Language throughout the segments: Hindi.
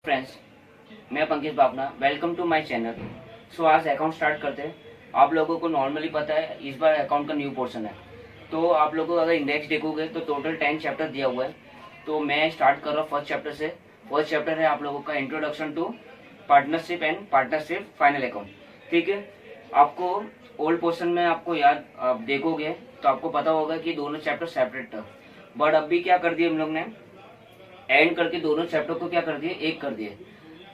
फ्रेंड्स, मैं Pankaj Bapna. Welcome to my channel. So आज अकाउंट स्टार्ट करते हैं। आप लोगों को नॉर्मली पता है इस बार अकाउंट का न्यू पोर्शन है। तो आप लोगों को अगर इंडेक्स देखोगे तो टोटल 10 चैप्टर दिया हुआ है। तो मैं स्टार्ट कर रहा हूँ फर्स्ट चैप्टर से। फर्स्ट चैप्टर है आप लोगों का introduction to partnership and partnership final account. ठीक है, आपको ओल्ड पोर्शन में आपको याद आप देखोगे तो आपको पता होगा कि दोनों चैप्टर सेपरेट था, बट अभी क्या कर दिया हम लोग ने, एंड करके दोनों चैप्टर को क्या कर दिए, एक कर दिए।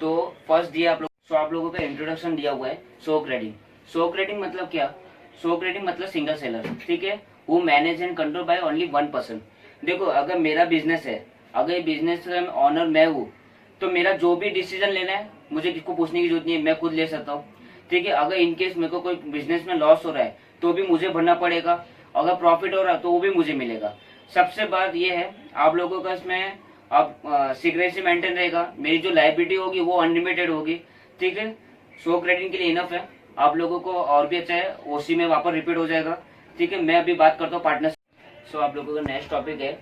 तो फर्स्ट दिया आप लोग, सो आप लोगों को इंट्रोडक्शन दिया हुआ है शॉक रेटिंग। शॉक रेटिंग मतलब क्या? शॉक रेटिंग मतलब सिंगल सेलर, ठीक है, वो manage and control by only 1%। देखो, अगर मेरा बिजनेस है, अगर ये बिजनेस का ऑनर मैं हूँ, तो मेरा जो भी डिसीजन लेना है मुझे किसको पूछने की जरूरत नहीं है, मैं खुद ले सकता हूँ। ठीक है, अगर इनकेस मेरे को कोई बिजनेस में लॉस हो रहा है तो भी मुझे भरना पड़ेगा, अगर प्रॉफिट हो रहा है तो वो भी मुझे मिलेगा। सबसे बात ये है, आप लोगों का इसमें अब सीक्रेसी मेंटेन रहेगा, मेरी जो लाइबिलिटी होगी वो अनलिमिटेड होगी। ठीक है, शो क्रेडिट के लिए इनफ है। आप लोगों को और भी अच्छा है, ओसी में वापस रिपीट हो जाएगा। ठीक है, मैं अभी बात करता हूँ पार्टनरशिप। सो आप लोगों का नेक्स्ट टॉपिक है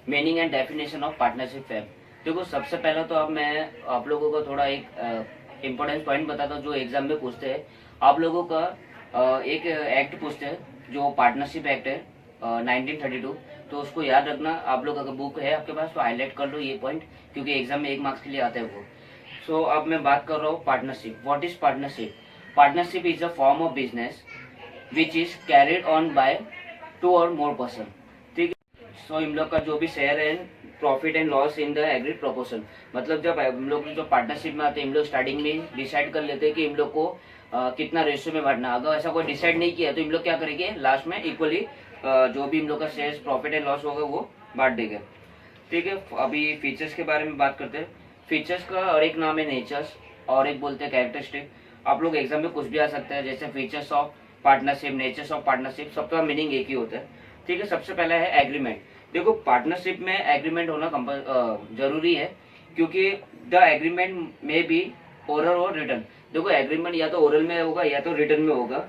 meaning and definition of partnership fam. देखो, सबसे पहले तो अब मैं आप लोगों को थोड़ा एक इम्पोर्टेंट पॉइंट बताता हूँ जो एग्जाम में पूछते हैं। आप लोगों का एक एक्ट पूछते हैं जो पार्टनरशिप एक्ट है 1932। तो उसको याद रखना। आप लोग अगर बुक है आपके पास तो हाईलाइट कर लो ये पॉइंट, क्योंकि एग्जाम में 1 मार्क्स के लिए आता है वो। सो अब मैं बात कर रहा हूँ partnership. What is partnership? Partnership is a form of business which is carried on by 2 or more person. ठीक है, सो इन लोग का जो भी शेयर है profit and loss in the agreed proportion. मतलब जब हम लोग जो पार्टनरशिप में आते हैं, इन लोग स्टार्टिंग में डिसाइड कर लेते हैं कि इन लोग को कितना रेशियो में बांटना। अगर ऐसा कोई डिसाइड नहीं किया तो इन लोग क्या करेंगे, लास्ट में इक्वली जो भी इन लोग का शेयर प्रॉफिट एंड लॉस होगा वो बांट देंगे। ठीक है, अभी फीचर्स के बारे में बात करते हैं। फीचर्स का और एक नाम है नेचर्स और एक बोलते हैं कैरेक्टरिस्टिक। आप लोग एग्जाम में कुछ भी आ सकता है, जैसे features of partnership, natures of partnership, सबका मीनिंग एक ही होता है। ठीक है, सबसे पहला है एग्रीमेंट। देखो, पार्टनरशिप में एग्रीमेंट होना जरूरी है, क्योंकि द एग्रीमेंट में बी ओरल और रिटर्न। देखो, एग्रीमेंट या तो ओरल में होगा या तो रिटर्न में होगा।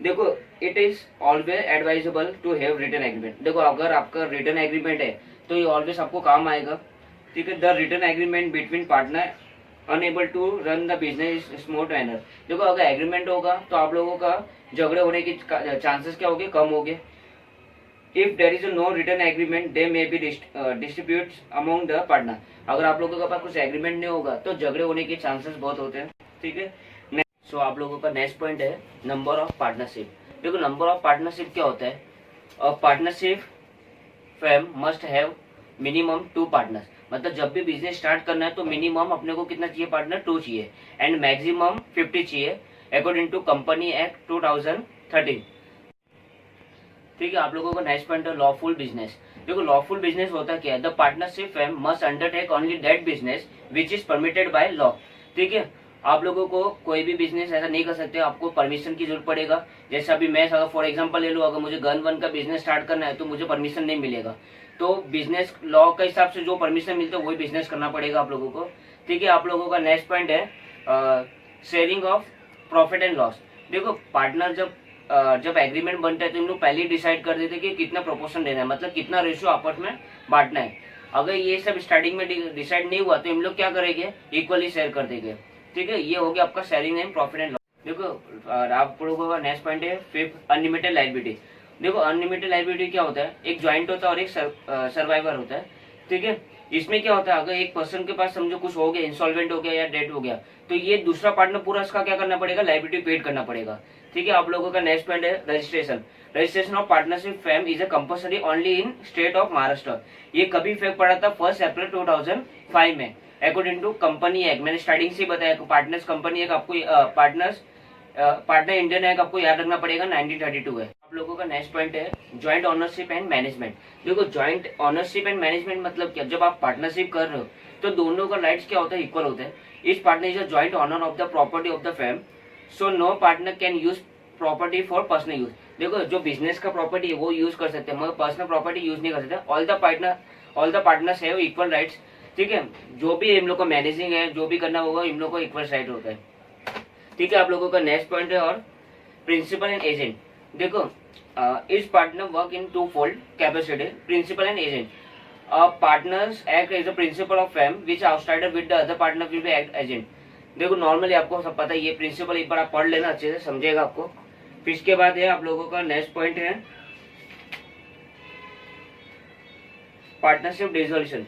देखो, it is always advisable to have written agreement. देखो, अगर आपका रिटर्न एग्रीमेंट है तो ये ऑलवेज आपको काम आएगा। ठीक है, the written agreement between partner unable to run the business smooth manner. देखो, अगर एग्रीमेंट होगा तो आप लोगों का झगड़े होने की चांसेस क्या होंगे, कम होंगे। If there is no written agreement they may be distribute among the partner. अगर आप लोगों के पास कुछ एग्रीमेंट नहीं होगा तो झगड़े होने के चांसेस बहुत होते हैं। ठीक है, सो आप लोगों का नेक्स्ट पॉइंट है नंबर ऑफ पार्टनरशिप। देखो, नंबर ऑफ पार्टनरशिप क्या होता है? Partnership firm must have minimum 2 partners. मतलब जब भी बिजनेस स्टार्ट करना है तो मिनिमम अपने को कितना चाहिए पार्टनर, 2 चाहिए, एंड मैक्सिमम 50 चाहिए अकॉर्डिंग टू कंपनी एक्ट 2013। ठीक है, आप लोगों का नेक्स्ट पॉइंट है लॉफुल बिजनेस। देखो, लॉफुल बिजनेस होता क्या है? The partnership firm must undertake only that business which is permitted by law. ठीक है, आप लोगों को कोई भी बिजनेस ऐसा नहीं कर सकते, आपको परमिशन की जरूरत पड़ेगा। जैसे अभी मैं अगर फॉर एग्जांपल ले लूँ, अगर मुझे गन वन का बिजनेस स्टार्ट करना है तो मुझे परमिशन नहीं मिलेगा। तो बिजनेस लॉ के हिसाब से जो परमिशन मिलता है वही बिजनेस करना पड़ेगा आप लोगों को। ठीक है, आप लोगों का नेक्स्ट पॉइंट है sharing of profit and loss. देखो, पार्टनर जब एग्रीमेंट बनता है तो इन लोग पहले ही डिसाइड कर देते कि कितना प्रोपोर्शन देना है, मतलब कितना रेशियो आपस में बांटना है। अगर ये सब स्टार्टिंग में डिसाइड नहीं हुआ तो इन लोग क्या करेंगे, इक्वली शेयर कर देंगे। ठीक है, ये हो गया आपका sharing and profit and loss. देखो, आप लोगों का नेक्स्ट पॉइंट है फिफ्थ अनलिमिटेड लायबिलिटी। देखो, अनलिमिटेड लायबिलिटी क्या होता है? एक ज्वाइंट होता है और एक सर्वाइवर होता है। ठीक है, इसमें क्या होता है, अगर एक पर्सन के पास समझो कुछ हो गया, इंसॉल्वेंट हो गया या डेट हो गया, तो ये दूसरा पार्टनर पूरा इसका क्या करना पड़ेगा, लायबिलिटी पेड करना पड़ेगा। ठीक है, आप लोगों का नेक्स्ट पॉइंट है registration. Registration of partnership firm is a compulsory only in state of Maharashtra. ये कभी इफेक्ट पड़ा था 1 अप्रैल 2005 में अकॉर्डिंग टू कंपनी एक्ट। मैंने स्टार्टिंग से बताया पार्टनर्स कंपनी एक्ट आपको पार्टनर इंडियन एक्ट आपको याद रखना पड़ेगा 1932 है। आप लोगों का नेक्स्ट पॉइंट है ज्वाइंट ओनरशिप एंड मैनेजमेंट। देखो, ज्वाइंट ओनरशिप एंड मैनेजमेंट मतलब क्या? जब आप पार्टनरशिप कर रहे हो तो दोनों का राइट्स क्या होता है, इक्वल होता है। Each partner is a joint owner of the property of the firm, so no partner can use property for personal use. देखो, जो बिजनेस का प्रॉपर्टी है वो यूज कर सकते हैं, मगर पर्सनल प्रॉपर्टी यूज नहीं कर सकते। All the partners have equal rights. ठीक है, जो भी इन लोग को मैनेजिंग है, जो भी करना होगा, इन लोग को इक्वल राइट होता है। ठीक है, आप लोगों का नेक्स्ट पॉइंट है और प्रिंसिपल एंड एजेंट। देखो, इस partner work in 2 fold capacity, principal and agent. Partners act as a principal of firm which outsider with the other partner will be act agent. देखो नॉर्मली आपको सब पता है, ये प्रिंसिपल एक बार आप पढ़ लेना अच्छे से, समझेगा आपको। फिर इसके बाद है आप लोगों का नेक्स्ट पॉइंट है पार्टनरशिप डिसोल्यूशन।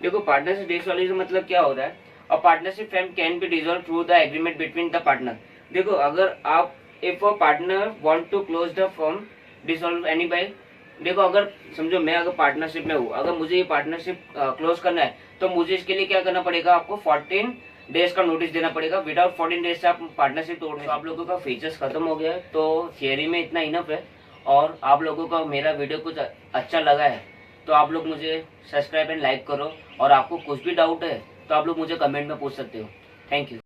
देखो पार्टनरशिप डिसोल्यूशन मतलब क्या होता है, a partnership firm can be dissolve through the agreement between the partner. देखो अगर आप if a partner want to close the firm dissolve any by, देखो अगर समझो मैं अगर पार्टनरशिप में हूँ, अगर मुझे ये पार्टनरशिप क्लोज करना है तो मुझे इसके लिए क्या करना पड़ेगा, आपको 14 डेज का नोटिस देना पड़ेगा। विदाउट 14 डेज से आप पार्टनरशिप तोड़, तो आप लोगों का फीचर्स खत्म हो गया है। तो थियरी में इतना इनफ है, और आप लोगों का मेरा वीडियो कुछ अच्छा लगा है तो आप लोग मुझे सब्सक्राइब एंड लाइक करो, और आपको कुछ भी डाउट है तो आप लोग मुझे कमेंट में पूछ सकते हो। Thank you.